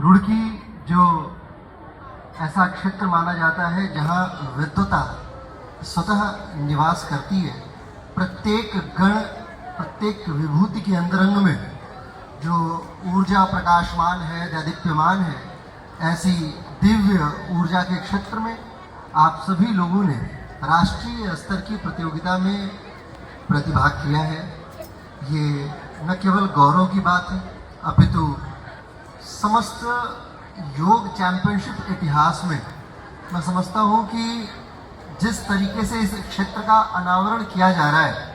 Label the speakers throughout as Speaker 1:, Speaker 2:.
Speaker 1: रुड़की जो ऐसा क्षेत्र माना जाता है जहाँ विद्वता स्वतः निवास करती है। प्रत्येक गण, प्रत्येक विभूति के अंतरंग में जो ऊर्जा प्रकाशमान है, दैदीप्यमान है, ऐसी दिव्य ऊर्जा के क्षेत्र में आप सभी लोगों ने राष्ट्रीय स्तर की प्रतियोगिता में प्रतिभाग किया है। ये न केवल गौरव की बात है, अपितु समस्त योग चैंपियनशिप इतिहास में मैं समझता हूँ कि जिस तरीके से इस क्षेत्र का अनावरण किया जा रहा है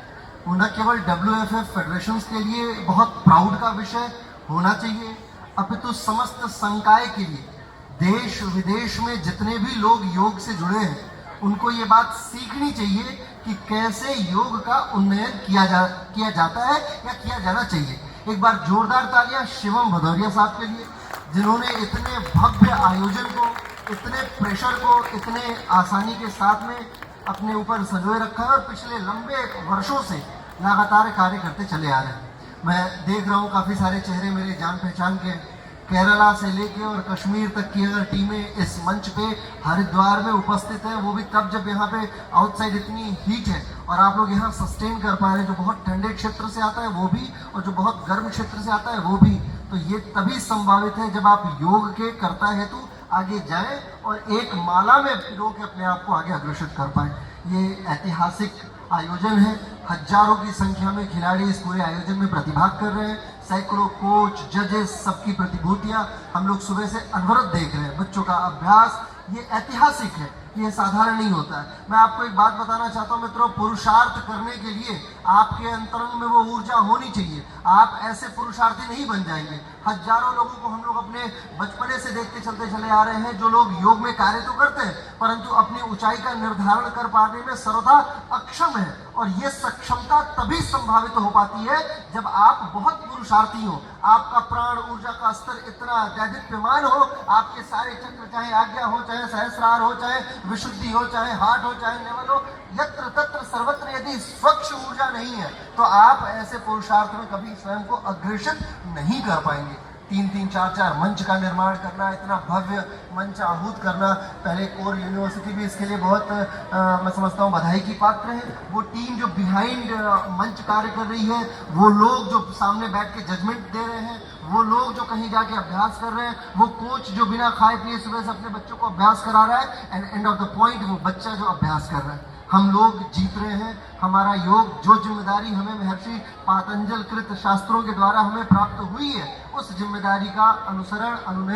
Speaker 1: वो न केवल WFF फेडरेशंस के लिए बहुत प्राउड का विषय होना चाहिए, अपितु समस्त संकाय के लिए, देश विदेश में जितने भी लोग योग से जुड़े हैं उनको ये बात सीखनी चाहिए कि कैसे योग का उन्नयन किया जाता है या किया जाना चाहिए। एक बार जोरदार तालियां शिवम भदौरिया साहब के लिए, जिन्होंने इतने भव्य आयोजन को, इतने प्रेशर को इतने आसानी के साथ में अपने ऊपर संजोए रखा है और पिछले लंबे वर्षों से लगातार कार्य करते चले आ रहे हैं। मैं देख रहा हूँ काफ़ी सारे चेहरे मेरे जान पहचान के, केरला से लेके और कश्मीर तक की अगर टीमें इस मंच पे हरिद्वार में उपस्थित है, वो भी तब जब यहाँ पे आउटसाइड इतनी हीट है और आप लोग यहाँ सस्टेन कर पा रहे हैं। जो बहुत ठंडे क्षेत्र से आता है वो भी, और जो बहुत गर्म क्षेत्र से आता है वो भी, तो ये तभी संभावित है जब आप योग के कर्ता हेतु आगे जाएं और एक माला में पिरो के अपने आप को आगे अग्रसर कर पाए। ये ऐतिहासिक आयोजन है, हजारों की संख्या में खिलाड़ी इस पूरे आयोजन में प्रतिभाग कर रहे हैं, सैकड़ों कोच, जजेस, सबकी प्रतिभूतियां हम लोग सुबह से अनवरत देख रहे हैं। बच्चों का अभ्यास ये ऐतिहासिक है, ये साधारण नहीं होता है। मैं आपको एक बात बताना चाहता हूं मित्रों, पुरुषार्थ करने के लिए आपके अंतरंग में वो ऊर्जा होनी चाहिए। आप ऐसे पुरुषार्थी नहीं बन जाएंगे। हजारों लोगों को हम लोग अपने बचपने से देखते चलते चले आ रहे हैं, जो लोग योग में कार्य तो करते हैं परंतु अपनी ऊंचाई का निर्धारण कर पाने में सर्वथा अक्षम है। और ये सक्षमता तभी संभावित हो पाती है जब आप बहुत पुरुषार्थी हो, आपका प्राण ऊर्जा का स्तर इतना दैदीप्यमान हो, आपके सारे चक्र, चाहे आज्ञा हो, चाहे सहस्रार हो, चाहे विशुद्धि हो, चाहे हार्ट हो, चाहे नेवल हो, यत्र तत्र सर्वत्र यदि स्वच्छ ऊर्जा नहीं है तो आप ऐसे पुरुषार्थ में कभी स्वयं को अग्रसित नहीं कर पाएंगे। 3-3, 4-4 मंच का निर्माण करना, इतना भव्य मंच आहूत करना, पहले कोर यूनिवर्सिटी भी इसके लिए बहुत मैं समझता हूँ बधाई की पात्र है। वो टीम जो बिहाइंड मंच कार्य कर रही है, वो लोग जो सामने बैठ के जजमेंट दे रहे हैं, वो लोग जो कहीं जाके अभ्यास कर रहे हैं, वो कोच जो बिना खाए पिए सुबह से अपने बच्चों को अभ्यास करा रहा है, and end of the point वो बच्चा जो अभ्यास कर रहा है। हम लोग जीत रहे हैं। हमारा योग, जो जिम्मेदारी हमें महर्षि पातंजल कृत शास्त्रों के द्वारा हमें प्राप्त हुई है, उस जिम्मेदारी का अनुसरण, अनुनय